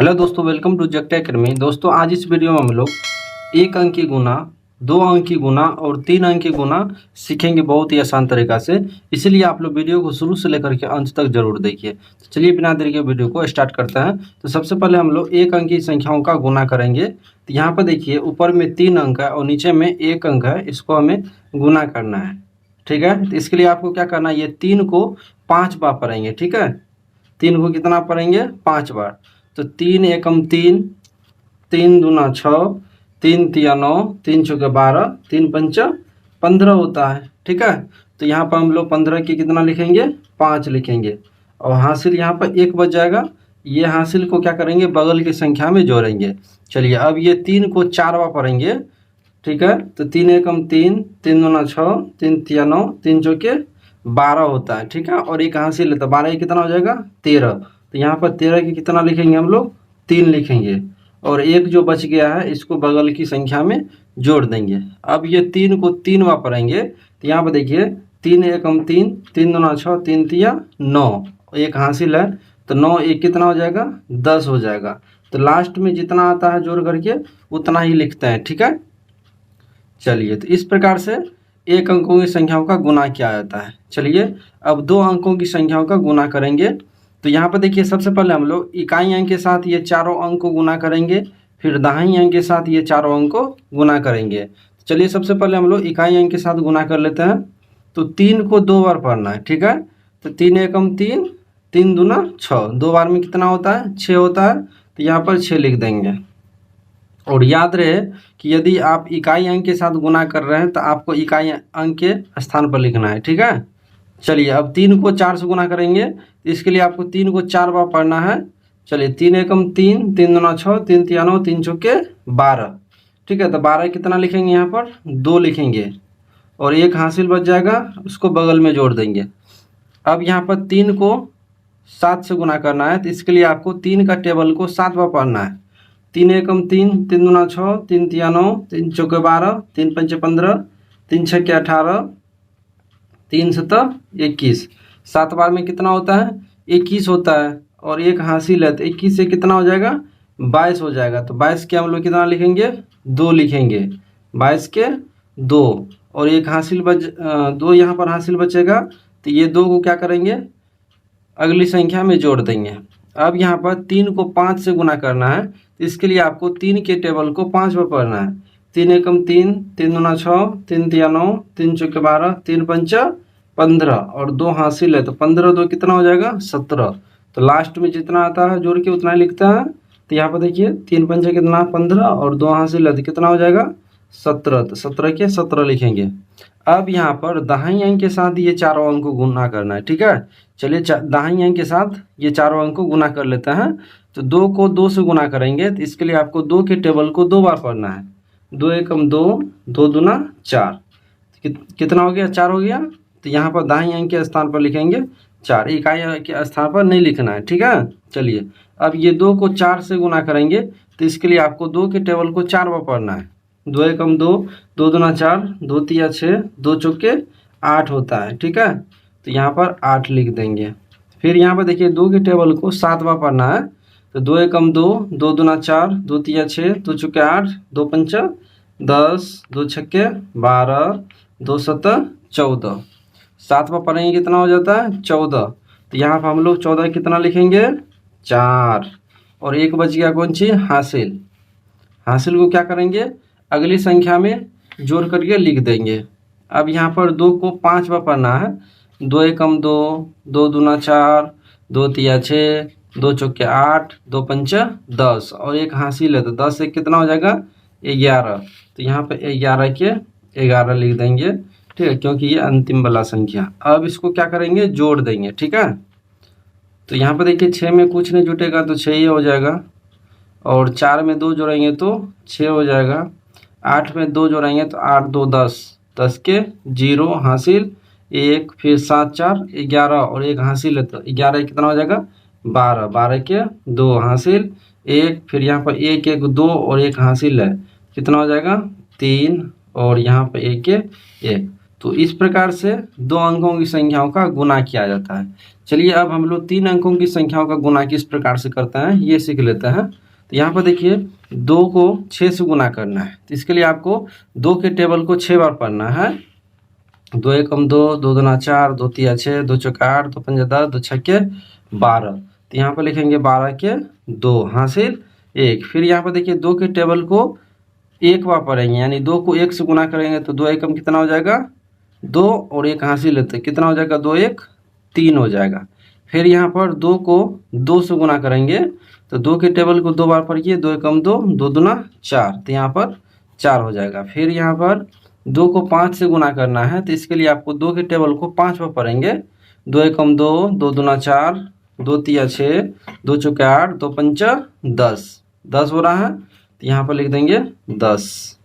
Hello दोस्तों, welcome to जगटेक academy. दोस्तों, आज इस वीडियो में हम लोग एक अंक की गुना, दो अंक की गुना और तीन अंक की गुना सीखेंगे बहुत ही आसान तरीका से। इसीलिए आप लोग वीडियो को शुरू से लेकर के अंत तक जरूर देखिए। तो चलिए बिना देरी के वीडियो को स्टार्ट करते हैं। तो सबसे पहले हम लोग एक अंक की संख्याओं का गुना करेंगे। तो यहाँ पर देखिए, ऊपर में 3 अंक है और नीचे में 1 अंक है, इसको हमें गुना करना है। ठीक है, तो इसके लिए आपको क्या करना है, ये 3 को 5 बार पढ़ेंगे। ठीक है, 3 को कितना पढ़ेंगे, 5 बार। तो 3 एकम 3, 3 दूना 6, 3 तिया 9, 3 चौके 12, 3 पंचा 15 होता है। ठीक है, तो यहाँ पर हम लोग 15 की कितना लिखेंगे, 5 लिखेंगे और हासिल यहाँ पर 1 बच जाएगा। ये हासिल को क्या करेंगे, बगल की संख्या में जोड़ेंगे। चलिए, अब ये 3 को 4 बार पढ़ेंगे। ठीक है, तो 3 एकम 3, 3 दूना 6, 3 तिया 9, 3 चौके 12 होता है। ठीक है, और एक हासिल है तो 12 की कितना हो जाएगा, 13। तो यहाँ पर 13 की कितना लिखेंगे हम लोग, 3 लिखेंगे और एक जो बच गया है इसको बगल की संख्या में जोड़ देंगे। अब ये 3 को 3 बार पढ़ेंगे। तो यहाँ पर देखिए, 3 एकम 3, 3 दूना 6, 3 तिया 9, एक हासिल है तो 9 एक कितना हो जाएगा, 10 हो जाएगा। तो लास्ट में जितना आता है जोड़ करके उतना ही लिखते हैं। ठीक है, चलिए, तो इस प्रकार से एक अंकों की संख्याओं का गुना किया जाता है। चलिए, अब 2 अंकों की संख्याओं का गुना करेंगे। तो यहाँ पर देखिए, सबसे पहले हम लोग इकाई अंक के साथ ये चारों अंक को गुना करेंगे, फिर दहाई अंक के साथ ये चारों अंक को गुना करेंगे। चलिए, सबसे पहले हम लोग इकाई अंक के साथ गुना कर लेते हैं। तो 3 को 2 बार पढ़ना है। ठीक है, तो 3 एकम 3, 3 दूना 6, 2 बार में कितना होता है, 6 होता है। तो यहाँ पर 6 लिख देंगे। और याद रहे कि यदि आप इकाई अंक के साथ गुना कर रहे हैं तो आपको इकाई अंक के स्थान पर लिखना है। ठीक है, चलिए, अब 3 को 4 से गुना करेंगे। तो इसके लिए आपको 3 को 4 बार पढ़ना है। चलिए, 3 एकम 3, 3 दूना 6, 3 तिया 9, 3 चौके 12। ठीक है, तो 12 कितना लिखेंगे, यहाँ पर 2 लिखेंगे और एक हासिल बच जाएगा, उसको बगल में जोड़ देंगे। अब यहाँ पर 3 को 7 से गुना करना है। तो इसके लिए आपको 3 का टेबल को 7 बार पढ़ना है। 3 एकम 3, 3 दूना 6, 3 तिया 9, 3 चौके 12, 3 पंचे 15, 3 छक्के 18, 3 सता 21। 7 बार में कितना होता है, 21 होता है और एक हासिल है तो 21 से कितना हो जाएगा, 22 हो जाएगा। तो 22 के हम लोग कितना लिखेंगे, 2 लिखेंगे। 22 के 2 और एक हासिल 2 यहाँ पर हासिल बचेगा। तो ये 2 को क्या करेंगे, अगली संख्या में जोड़ देंगे। अब यहाँ पर 3 को 5 से गुना करना है। तो इसके लिए आपको 3 के टेबल को 5 बार पढ़ना है। 3 एकम 3, 3 दूना 6, 3 तिया 9, 3 चौके 12, 3 पंचा 15 और 2 हासिल है तो 15 2 कितना हो जाएगा, 17। तो लास्ट में जितना आता है जोड़ के उतना ही लिखता है। तो यहाँ पर देखिए, 3 पंचा कितना, 15 और 2 हासिल है तो कितना हो जाएगा, 17। तो 17 के 17 लिखेंगे। अब यहाँ पर दहाई अंक के साथ ये चारों अंक को गुना करना है। ठीक है, चलिए, दहाई अंक के साथ ये चारों अंक को गुना कर लेते हैं। तो 2 को 2 से गुना करेंगे। तो इसके लिए आपको 2 के टेबल को 2 बार पढ़ना है। 2 एकम 2, 2 दूना 4, कितना हो गया, 4 हो गया। तो यहाँ पर दाहिने अंक के स्थान पर लिखेंगे 4, इकाई के स्थान पर नहीं लिखना है। ठीक है, चलिए, अब ये 2 को 4 से गुना करेंगे। तो इसके लिए आपको 2 के टेबल को 4 बार पढ़ना है। 2 एकम 2, 2 दूना 4, 2 तिया 6, 2 चौके 8 होता है। ठीक है, तो यहाँ पर 8 लिख देंगे। फिर यहाँ पर देखिए, 2 के टेबल को 7 बार पढ़ना है। तो 2 एकम 2, 2 दूना 4, 2 तिया 6, 2 चौके 8, 2 पंचा 10, 2 छक्के 12, 2 सता 14। 7 बार पढ़ेंगे कितना हो जाता है, 14। तो यहाँ पर हम लोग 14 कितना लिखेंगे, 4 और एक बच गया कौन सी, हासिल। हासिल को क्या करेंगे, अगली संख्या में जोड़ करके लिख देंगे। अब यहाँ पर 2 को 5 बार पढ़ना है। 2 एकम 2, 2 दूना 4, 2 तिया 6, 2 चौके 8, 2 पंचा 10 और एक हासिल है तो 10 से कितना हो जाएगा, 11। तो यहाँ पे 11 के 11 लिख देंगे। ठीक है, क्योंकि ये अंतिम वाला संख्या। अब इसको क्या करेंगे, जोड़ देंगे। ठीक है, तो यहाँ पर देखिए, 6 में कुछ नहीं जुटेगा तो 6 ही हो जाएगा और 4 में 2 जोड़ेंगे तो 6 हो जाएगा। 8 में 2 जोड़ेंगे तो 8 2 10, 10 के 0 हासिल 1, फिर 7 4 11 और एक हासिल है तो 11 कितना हो जाएगा, 12, 12 के 2 हासिल 1, फिर यहाँ पर 1 1 2 और एक हासिल है, कितना हो जाएगा, 3 और यहाँ पर 1 1। तो इस प्रकार से 2 अंकों की संख्याओं का गुना किया जाता है। चलिए अब हम लोग 3 अंकों की संख्याओं का गुना किस प्रकार से करते हैं ये सीख लेते हैं। तो यहाँ पर देखिए 2 को 6 से गुना करना है, तो इसके लिए आपको 2 के टेबल को 6 बार पढ़ना है। 2 एकम 2, 2 दूना 4, 2 तिया 6, 2 चौका 8, 2 पंजा 10, 2 छक्के 12। तो यहाँ पर लिखेंगे 12 के 2 हासिल 1। फिर यहाँ पर देखिए 2 के टेबल को 1 बार पढ़ेंगे, यानी 2 को 1 से गुना करेंगे तो 2 एकम कितना हो जाएगा 2 और 1 हासिल लेते कितना हो जाएगा 2 1 3 हो जाएगा। फिर यहाँ पर 2 को 2 से गुना करेंगे तो 2 के टेबल को 2 बार पढ़िए, 2 एकम 2, 2 दूना 4, तो यहाँ पर 4 हो जाएगा। फिर यहाँ पर 2 को 5 से गुना करना है, तो इसके लिए आपको 2 के टेबल को 5 बार पढ़ेंगे। 2 एकम 2, 2 दूना 4, 2 तिया 6, 2 चौका 8, 2 पंचा 10, 10 हो रहा है, तो यहाँ पर लिख देंगे 10।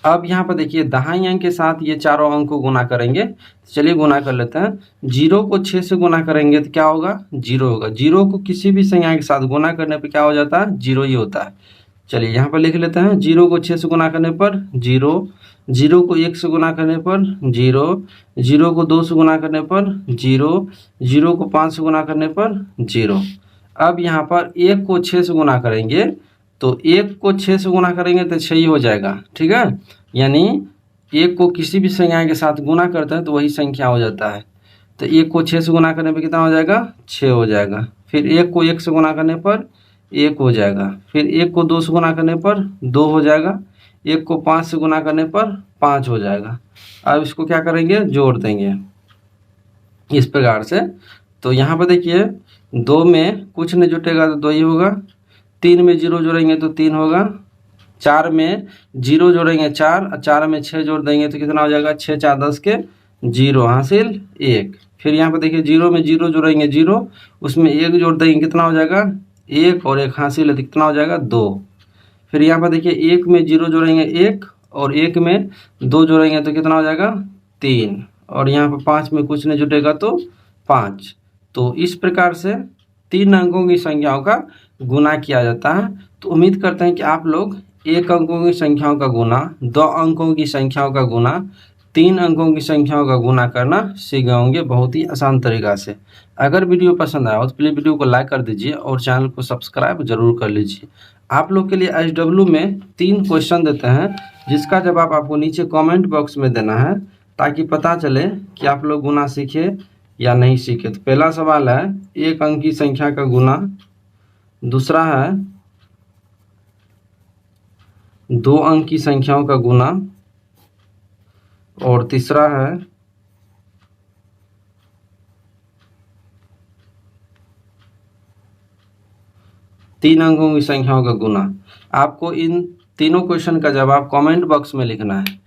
अब यहाँ पर देखिए दहाई अंक के साथ ये चारों अंक को गुना करेंगे। चलिए गुना कर लेते हैं। 0 को 6 से गुना करेंगे तो क्या होगा 0 होगा। 0 को किसी भी संख्या के साथ गुना करने पर क्या हो जाता है 0 ही होता है। चलिए यहाँ पर लिख लेते हैं। 0 को 6 से गुना करने पर 0, 0 को 1 से गुना करने पर 0, 0 को 2 से गुना करने पर 0, 0 को 5 से गुना करने पर 0। अब यहाँ पर 1 को 6 से गुना करेंगे तो 1 को 6 से गुना करेंगे तो 6 ही हो जाएगा, ठीक है। यानी 1 को किसी भी संख्या के साथ गुना करते हैं तो वही संख्या हो जाता है। तो 1 को 6 से गुना करने पर कितना हो जाएगा 6 हो जाएगा। फिर 1 को 1 से गुना करने पर 1 हो जाएगा। फिर 1 को 2 से गुना करने पर 2 हो जाएगा। 1 को 5 से गुना करने पर 5 हो जाएगा। अब इसको क्या करेंगे जोड़ देंगे इस प्रकार से। तो यहाँ पर देखिए 2 में कुछ नहीं जुटेगा तो 2 ही होगा। 3 में 0 जोड़ेंगे तो 3 होगा। 4 में 0 जोड़ेंगे 4, और 4 में 6 जोड़ देंगे तो कितना हो जाएगा 6 4 10 के 0 हासिल 1। फिर यहाँ पर देखिए 0 में 0 जोड़ेंगे 0, उसमें 1 जोड़ देंगे कितना हो जाएगा 1 और 1 हासिल है तो कितना हो जाएगा 2। फिर यहाँ पर देखिए 1 में 0 जोड़ेंगे 1 और 1 में 2 जोड़ेंगे तो कितना हो जाएगा 3, और यहाँ पर 5 में कुछ नहीं जुटेगा तो 5। तो इस प्रकार से 3 अंकों की संख्याओं का गुना किया जाता है। तो उम्मीद करते हैं कि आप लोग 1 अंकों की संख्याओं का गुना, 2 अंकों की संख्याओं का गुना, 3 अंकों की संख्याओं का गुना करना सीख गए होंगे बहुत ही आसान तरीका से। अगर वीडियो पसंद आया हो तो प्लीज़ वीडियो को लाइक कर दीजिए और चैनल को सब्सक्राइब जरूर कर लीजिए। आप लोग के लिए SW में 3 क्वेश्चन देते हैं जिसका जवाब आपको नीचे कमेंट बॉक्स में देना है ताकि पता चले कि आप लोग गुना सीखे या नहीं सीखे। तो पहला सवाल है 1 अंक की संख्या का गुना, दूसरा है 2 अंक की संख्याओं का गुना, और तीसरा है 3 अंकों की संख्याओं का गुना। आपको इन तीनों क्वेश्चन का जवाब कमेंट बॉक्स में लिखना है।